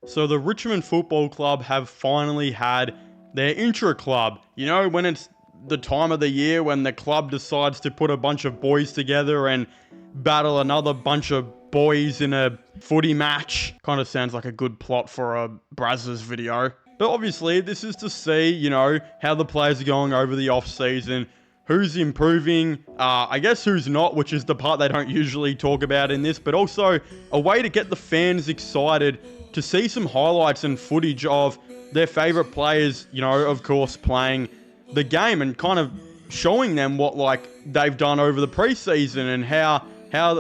So the Richmond Football Club have finally had their Intra-club. You know, when it's the time of the year when the club decides to put a bunch of boys together and battle another bunch of boys in a footy match. Kind of sounds like a good plot for a Brazzers video. But obviously, this is to see, you know, how the players are going over the off-season, who's improving, I guess who's not, which is the part they don't usually talk about in this, but also a way to get the fans excited to see some highlights and footage of their favourite players, you know, of course, playing the game and kind of showing them what, like, they've done over the preseason and how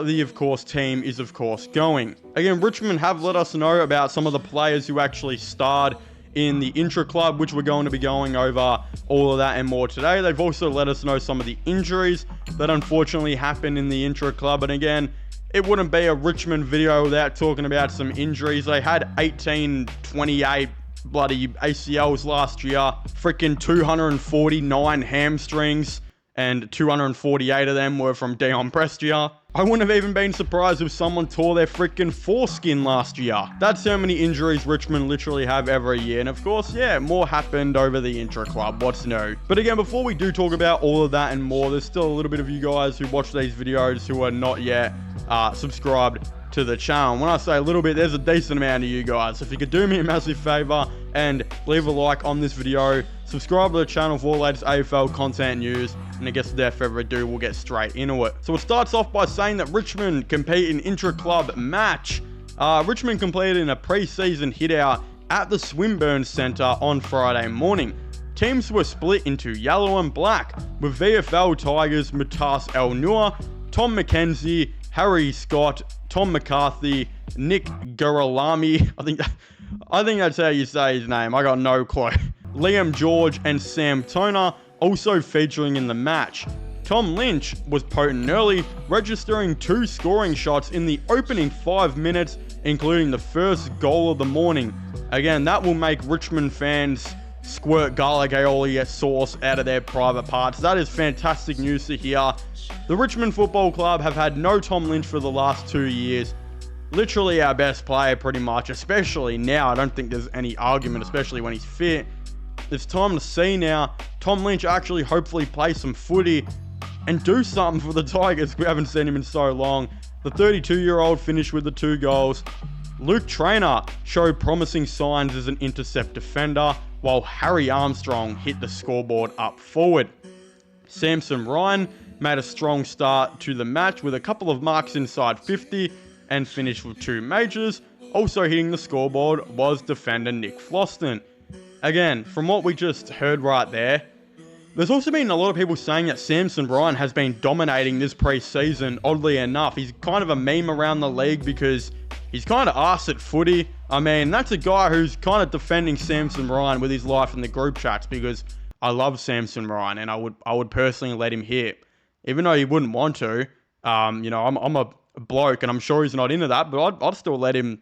the, of course, team is, of course, going. Again, Richmond have let us know about some of the players who actually starred in the Intra-club, which we're going to be going over all of that and more today. They've also let us know some of the injuries that unfortunately happened in the Intra-club. And again, it wouldn't be a Richmond video without talking about some injuries. They had 28 bloody ACLs last year, freaking 249 hamstrings, and 248 of them were from Dion Prestia. I wouldn't have even been surprised if someone tore their freaking foreskin last year. That's how many injuries Richmond literally have every year. And of course, yeah, more happened over the Intra-club. What's new? But again, before we do talk about all of that and more, there's still a little bit of you guys who watch these videos who are not yet subscribed to the channel. When I say a little bit, there's a decent amount of you guys. So if you could do me a massive favor and leave a like on this video, subscribe to the channel for all the latest AFL content news, and I guess without further ado, we'll get straight into it. So it starts off by saying that Richmond compete in intra-club match. Richmond completed in a pre-season hit-out at the Swinburne Centre on Friday morning. Teams were split into yellow and black, with VFL Tigers Mutas El Noor, Tom McKenzie, Harry Scott, Tom McCarthy, Nick Guralami, I think that's how you say his name, I got no clue. Liam George and Sam Toner also featuring in the match. Tom Lynch was potent early, registering 2 scoring shots in the opening 5 minutes, including the first goal of the morning. Again, that will make Richmond fans squirt garlic aioli sauce out of their private parts. That is fantastic news to hear. The Richmond Football Club have had no Tom Lynch for the last 2 years. Literally our best player pretty much, especially now. I don't think there's any argument, especially when he's fit. It's time to see now Tom Lynch actually hopefully play some footy and do something for the Tigers. We haven't seen him in so long. The 32-year-old finished with the 2 goals. Luke Traynor showed promising signs as an intercept defender, while Harry Armstrong hit the scoreboard up forward. Samson Ryan made a strong start to the match with a couple of marks inside 50 and finished with 2 majors. Also hitting the scoreboard was defender Nick Floston. Again, from what we just heard right there, there's also been a lot of people saying that Samson Ryan has been dominating this pre-season, oddly enough. He's kind of a meme around the league because he's kind of arse at footy. I mean, that's a guy who's kind of defending Samson Ryan with his life in the group chats because I love Samson Ryan and I would personally let him hit. Even though he wouldn't want to, you know, I'm a bloke and I'm sure he's not into that, but I'd still let him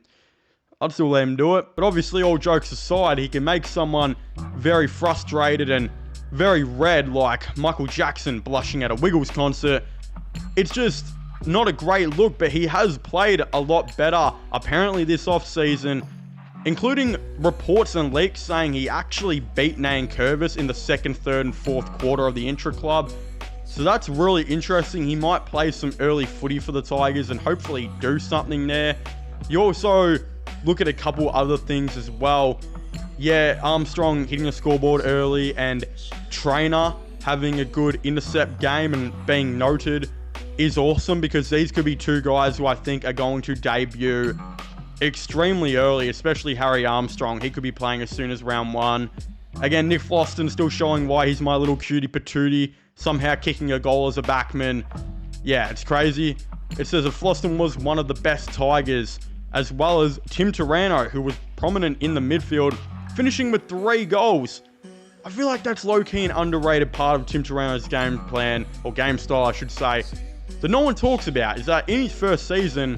do it. But obviously, all jokes aside, he can make someone very frustrated and very red, like Michael Jackson blushing at a Wiggles concert. It's just not a great look, but he has played a lot better apparently this off-season, including reports and leaks saying he actually beat Nankervis in the 2nd, 3rd, and 4th quarter of the Intra-club. So that's really interesting. He might play some early footy for the Tigers and hopefully do something there. You also look at a couple other things as well. Yeah, Armstrong hitting the scoreboard early and Traynor having a good intercept game and being noted is awesome because these could be 2 guys who I think are going to debut extremely early, especially Harry Armstrong. He could be playing as soon as round 1. Again, Nick Floston still showing why he's my little cutie patootie, somehow kicking a goal as a backman. Yeah, it's crazy. It says that Floston was one of the best Tigers, as well as Tim Taranto, who was prominent in the midfield, finishing with 3 goals. I feel like that's low-key an underrated part of Tim Taranto's game plan, or game style, I should say, that no one talks about, is that in his first season,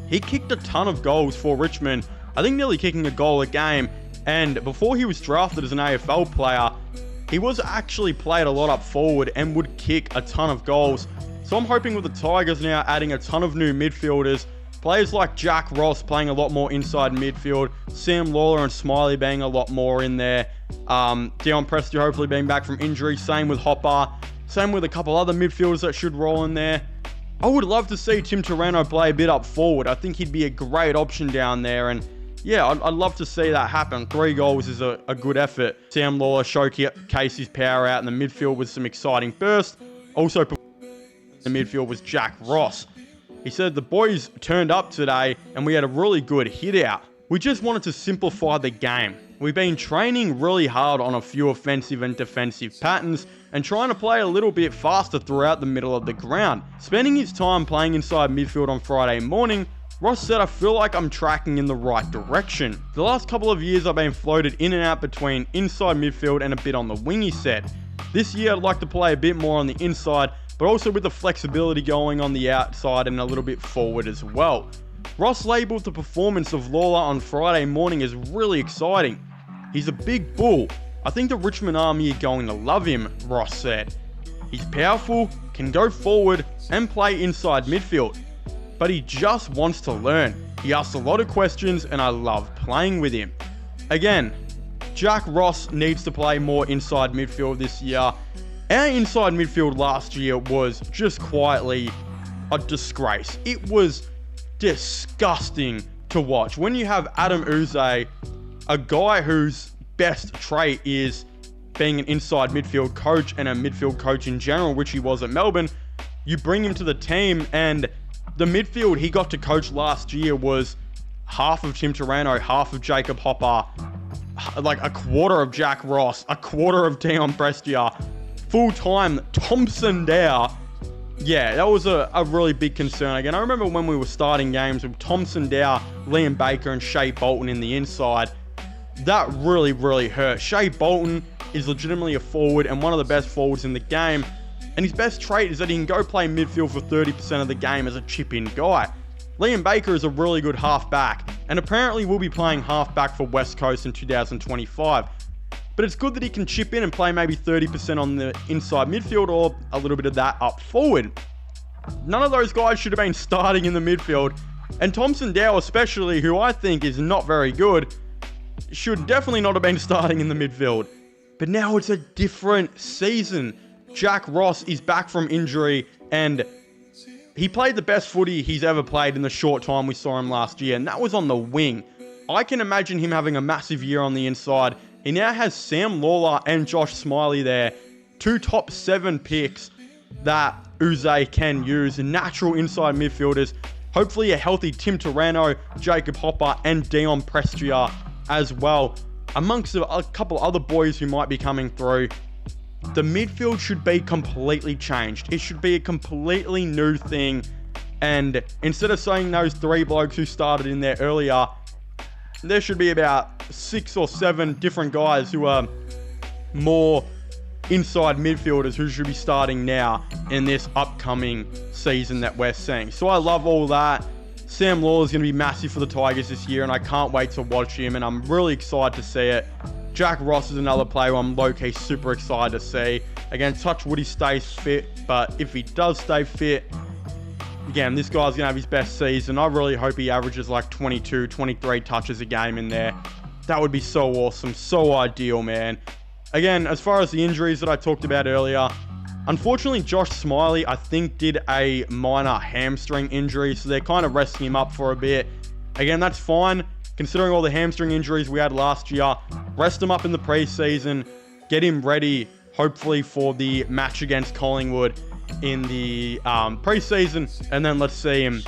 he kicked a ton of goals for Richmond, I think nearly kicking a goal a game, and before he was drafted as an AFL player, he was actually played a lot up forward and would kick a ton of goals. So I'm hoping with the Tigers now adding a ton of new midfielders, Players like Jack Ross playing a lot more inside midfield, Sam Lawler and Smiley being a lot more in there, Dion Prestia hopefully being back from injury, same with Hopper, same with a couple other midfielders that should roll in there. I would love to see Tim Taranto play a bit up forward. I think he'd be a great option down there, and yeah, I'd love to see that happen. 3 goals is a good effort. Sam Lawler showcased his power out in the midfield with some exciting bursts. Also in the midfield was Jack Ross. He said the boys turned up today and we had a really good hit out. We just wanted to simplify the game. We've been training really hard on a few offensive and defensive patterns and trying to play a little bit faster throughout the middle of the ground. Spending his time playing inside midfield on Friday morning, Ross said, I feel like I'm tracking in the right direction. The last couple of years I've been floated in and out between inside midfield and a bit on the wing, he said. This year I'd like to play a bit more on the inside, but also with the flexibility going on the outside and a little bit forward as well. Ross labelled the performance of Lawler on Friday morning as really exciting. He's a big bull. I think the Richmond Army are going to love him, Ross said. He's powerful, can go forward and play inside midfield. But he just wants to learn. He asks a lot of questions and I love playing with him. Again, Jack Ross needs to play more inside midfield this year. Our inside midfield last year was just quietly a disgrace. It was disgusting to watch. When you have Adam Uze, a guy whose best trait is being an inside midfield coach and a midfield coach in general, which he was at Melbourne, you bring him to the team and the midfield he got to coach last year was half of Tim Taranto, half of Jacob Hopper, like a quarter of Jack Ross, a quarter of Dion Prestia, full-time Thompson Dow. Yeah, that was a really big concern. Again, I remember when we were starting games with Thompson Dow, Liam Baker and Shea Bolton in the inside. That really, really hurt. Shea Bolton is legitimately a forward and one of the best forwards in the game. And his best trait is that he can go play midfield for 30% of the game as a chip-in guy. Liam Baker is a really good half-back, and apparently will be playing half-back for West Coast in 2025. But it's good that he can chip in and play maybe 30% on the inside midfield or a little bit of that up forward. None of those guys should have been starting in the midfield, and Thompson Dow especially, who I think is not very good, should definitely not have been starting in the midfield. But now it's a different season. Jack Ross is back from injury and he played the best footy he's ever played in the short time we saw him last year, and that was on the wing. I can imagine him having a massive year on the inside. He now has Sam Lawler and Josh Smiley there, 2 top 7 picks that Uze can use, natural inside midfielders, hopefully a healthy Tim Taranto, Jacob Hopper and Dion Prestia as well, amongst a couple other boys who might be coming through. The midfield should be completely changed. It should be a completely new thing. And instead of saying those 3 blokes who started in there earlier, there should be about 6 or 7 different guys who are more inside midfielders who should be starting now in this upcoming season that we're seeing. So I love all that. Sam Lawler is going to be massive for the Tigers this year, and I can't wait to watch him, and I'm really excited to see it. Jack Ross is another player I'm low-key super excited to see. Again, touch wood he stays fit, but if he does stay fit, again, this guy's going to have his best season. I really hope he averages like 22, 23 touches a game in there. That would be so awesome, so ideal, man. Again, as far as the injuries that I talked about earlier, unfortunately, Josh Smiley, I think, did a minor hamstring injury, so they're kind of resting him up for a bit. Again, that's fine. Considering all the hamstring injuries we had last year, rest him up in the preseason, get him ready, hopefully, for the match against Collingwood in the preseason, and then let's see him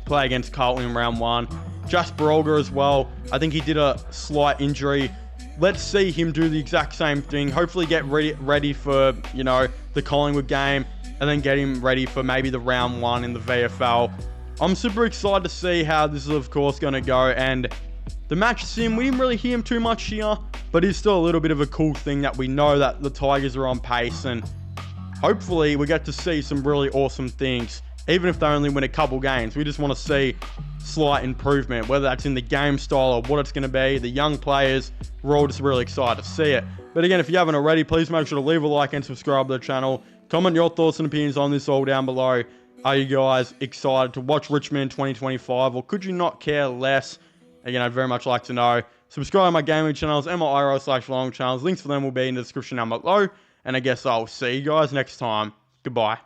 play against Carlton in round 1. Jasper Olga as well. I think he did a slight injury. Let's see him do the exact same thing. Hopefully get ready for, the Collingwood game, and then get him ready for maybe the round 1 in the VFL. I'm super excited to see how this is, of course, going to go. And the match sim, we didn't really hear him too much here, but it's still a little bit of a cool thing that we know that the Tigers are on pace, and hopefully we get to see some really awesome things. Even if they only win a couple games, we just want to see slight improvement, whether that's in the game style or what it's going to be. The young players, we're all just really excited to see it. But again, if you haven't already, please make sure to leave a like and subscribe to the channel. Comment your thoughts and opinions on this all down below. Are you guys excited to watch Richmond in 2025, or could you not care less? Again, I'd very much like to know. Subscribe to my gaming channels and my IRL/long channels. Links for them will be in the description down below. And I guess I'll see you guys next time. Goodbye.